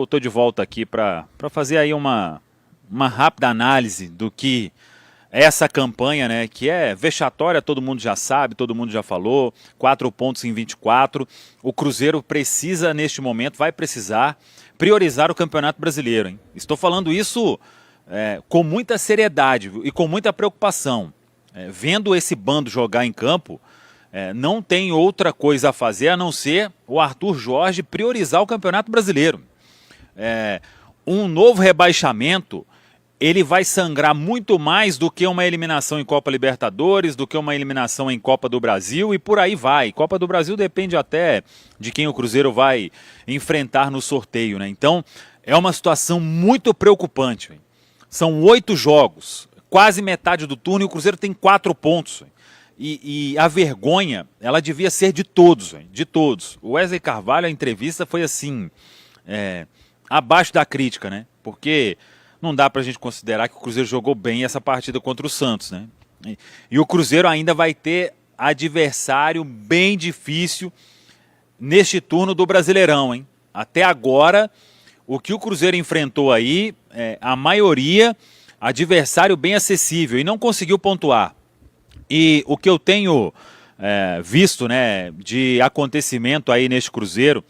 Eu estou de volta aqui para fazer aí uma rápida análise do que é essa campanha, né, que é vexatória, todo mundo já sabe, todo mundo já falou, 4 pontos em 24. O Cruzeiro precisa, neste momento, vai precisar priorizar o Campeonato Brasileiro, hein? Estou falando isso com muita seriedade e com muita preocupação. Vendo esse bando jogar em campo, não tem outra coisa a fazer a não ser o Arthur Jorge priorizar o Campeonato Brasileiro. Um novo rebaixamento, ele vai sangrar muito mais do que uma eliminação em Copa Libertadores, do que uma eliminação em Copa do Brasil e por aí vai. Copa do Brasil depende até de quem o Cruzeiro vai enfrentar no sorteio, né? Então, é uma situação muito preocupante. Hein? São 8 jogos, quase metade do turno e o Cruzeiro tem 4 pontos. E a vergonha, ela devia ser de todos, de todos. O Wesley Carvalho, a entrevista foi assim, abaixo da crítica, né? Porque não dá pra gente considerar que o Cruzeiro jogou bem essa partida contra o Santos, né? E o Cruzeiro ainda vai ter adversário bem difícil neste turno do Brasileirão, hein? Até agora, o que o Cruzeiro enfrentou aí, a maioria, adversário bem acessível e não conseguiu pontuar. E o que eu tenho visto, né, de acontecimento aí neste Cruzeiro,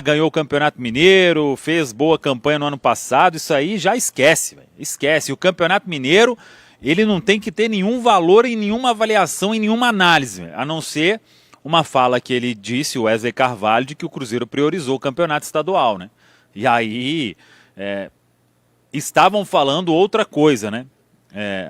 ganhou o Campeonato Mineiro, fez boa campanha no ano passado, isso aí já esquece, véio, esquece. O Campeonato Mineiro, ele não tem que ter nenhum valor em nenhuma avaliação, em nenhuma análise, véio, a não ser uma fala que ele disse, o Wesley Carvalho, de que o Cruzeiro priorizou o Campeonato Estadual, né? E aí, estavam falando outra coisa, né?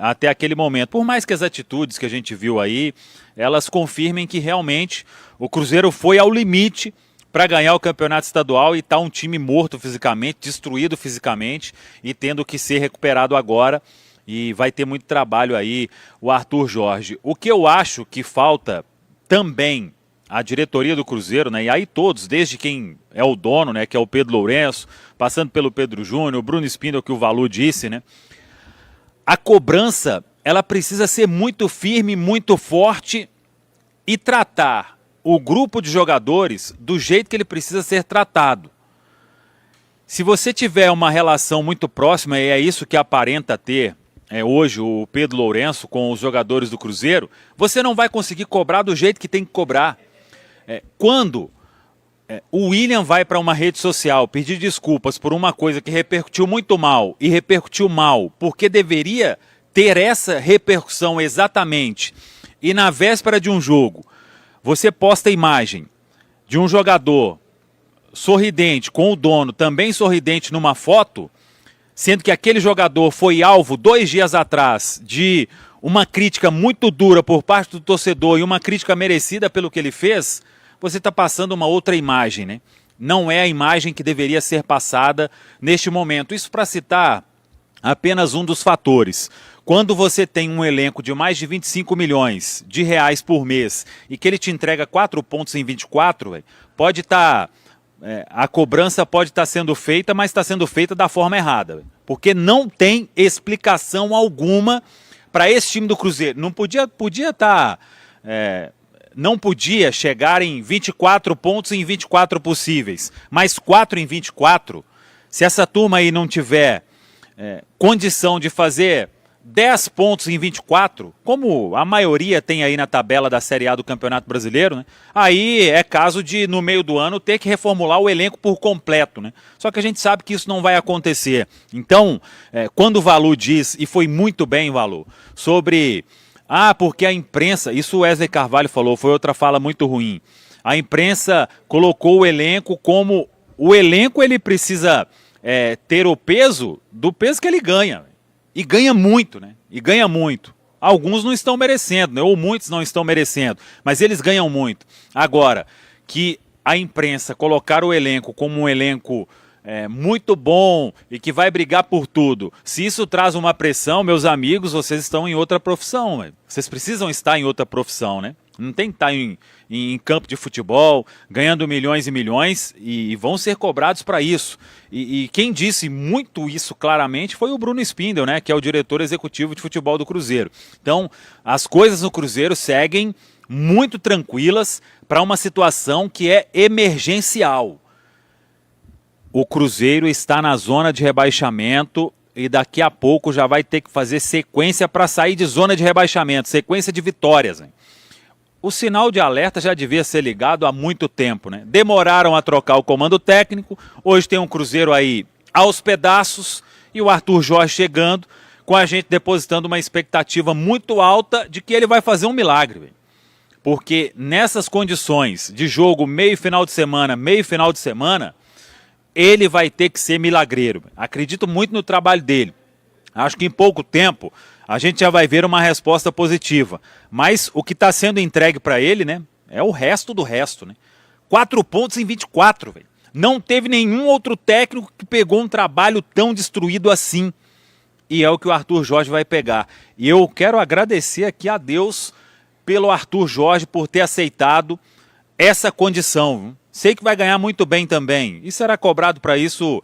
Até aquele momento, por mais que as atitudes que a gente viu aí, elas confirmem que realmente o Cruzeiro foi ao limite para ganhar o campeonato estadual e tá um time morto fisicamente, destruído fisicamente e tendo que ser recuperado agora e vai ter muito trabalho aí o Arthur Jorge. O que eu acho que falta também a diretoria do Cruzeiro, né, e aí todos, desde quem é o dono, né, que é o Pedro Lourenço, passando pelo Pedro Júnior, o Bruno Spindel, que o Valu disse, né, a cobrança, ela precisa ser muito firme, muito forte e tratar o grupo de jogadores do jeito que ele precisa ser tratado. Se você tiver uma relação muito próxima, e é isso que aparenta ter hoje o Pedro Lourenço com os jogadores do Cruzeiro, você não vai conseguir cobrar do jeito que tem que cobrar. Quando o William vai para uma rede social pedir desculpas por uma coisa que repercutiu muito mal, e repercutiu mal porque deveria ter essa repercussão exatamente, e na véspera de um jogo, você posta a imagem de um jogador sorridente com o dono também sorridente numa foto, sendo que aquele jogador foi alvo 2 dias atrás de uma crítica muito dura por parte do torcedor e uma crítica merecida pelo que ele fez, você está passando uma outra imagem, né? Não é a imagem que deveria ser passada neste momento. Isso para citar apenas um dos fatores. Quando você tem um elenco de mais de 25 milhões de reais por mês e que ele te entrega 4 pontos em 24, pode estar... a cobrança pode estar sendo feita, mas está sendo feita da forma errada. Porque não tem explicação alguma para esse time do Cruzeiro. Não podia estar... não podia chegar em 24 pontos em 24 possíveis, mas 4 em 24, se essa turma aí não tiver condição de fazer 10 pontos em 24, como a maioria tem aí na tabela da Série A do Campeonato Brasileiro, né? Aí é caso de, no meio do ano, ter que reformular o elenco por completo, né? Só que a gente sabe que isso não vai acontecer. Então, quando o Valu diz, e foi muito bem, Valu, sobre... porque a imprensa, isso o Wesley Carvalho falou, foi outra fala muito ruim. A imprensa colocou o elenco como... O elenco ele precisa ter o peso do peso que ele ganha. E ganha muito, né? E ganha muito. Alguns não estão merecendo, né? Ou muitos não estão merecendo, mas eles ganham muito. Agora, que a imprensa colocar o elenco como um elenco... muito bom e que vai brigar por tudo. Se isso traz uma pressão, meus amigos, vocês estão em outra profissão. Vocês precisam estar em outra profissão, né? Não tem que estar em campo de futebol, ganhando milhões e milhões, e vão ser cobrados para isso. E quem disse muito isso claramente foi o Bruno Spindel, né? Que é o diretor executivo de futebol do Cruzeiro. Então, as coisas no Cruzeiro seguem muito tranquilas para uma situação que é emergencial. O Cruzeiro está na zona de rebaixamento e daqui a pouco já vai ter que fazer sequência para sair de zona de rebaixamento, sequência de vitórias, né? O sinal de alerta já devia ser ligado há muito tempo, né? Demoraram a trocar o comando técnico, hoje tem um Cruzeiro aí aos pedaços e o Arthur Jorge chegando, com a gente depositando uma expectativa muito alta de que ele vai fazer um milagre, véio. Porque nessas condições de jogo meio final de semana, ele vai ter que ser milagreiro. Acredito muito no trabalho dele. Acho que em pouco tempo a gente já vai ver uma resposta positiva. Mas o que está sendo entregue para ele, né, é o resto do resto, né? 4 pontos em 24, velho. Não teve nenhum outro técnico que pegou um trabalho tão destruído assim. E é o que o Arthur Jorge vai pegar. E eu quero agradecer aqui a Deus pelo Arthur Jorge por ter aceitado essa condição, viu? Sei que vai ganhar muito bem também. E será cobrado para isso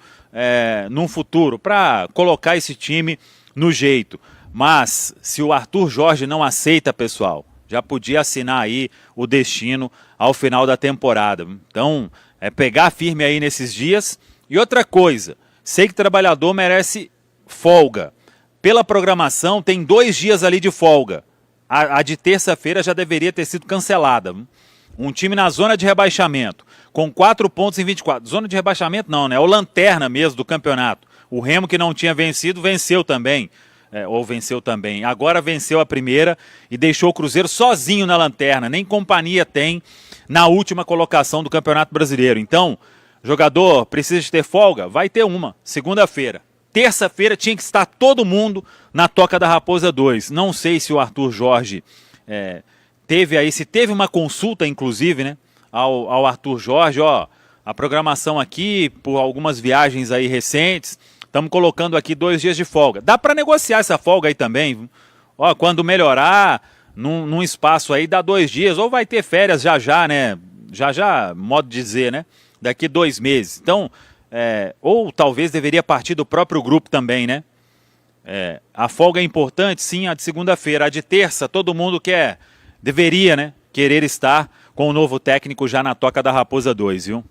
num futuro, para colocar esse time no jeito. Mas se o Arthur Jorge não aceita, pessoal, já podia assinar aí o destino ao final da temporada. Então, pegar firme aí nesses dias. E outra coisa, sei que trabalhador merece folga. Pela programação, tem 2 dias ali de folga. A de terça-feira já deveria ter sido cancelada. Um time na zona de rebaixamento, com 4 pontos em 24. Zona de rebaixamento não, né? É o lanterna mesmo do campeonato. O Remo, que não tinha vencido, venceu também. Agora venceu a primeira e deixou o Cruzeiro sozinho na lanterna. Nem companhia tem na última colocação do Campeonato Brasileiro. Então, jogador precisa de ter folga? Vai ter uma, segunda-feira. Terça-feira tinha que estar todo mundo na Toca da Raposa 2. Não sei se o Arthur Jorge teve uma consulta, inclusive, né, ao Arthur Jorge, ó, a programação aqui, por algumas viagens aí recentes, estamos colocando aqui 2 dias de folga. Dá para negociar essa folga aí também, viu? Ó, quando melhorar, num espaço aí, dá 2 dias, ou vai ter férias já, né, já, modo de dizer, né, daqui 2 meses. Então, ou talvez deveria partir do próprio grupo também, né? A folga é importante, sim, a de segunda-feira. A de terça, todo mundo deveria, né, querer estar com o novo técnico já na Toca da Raposa 2, viu?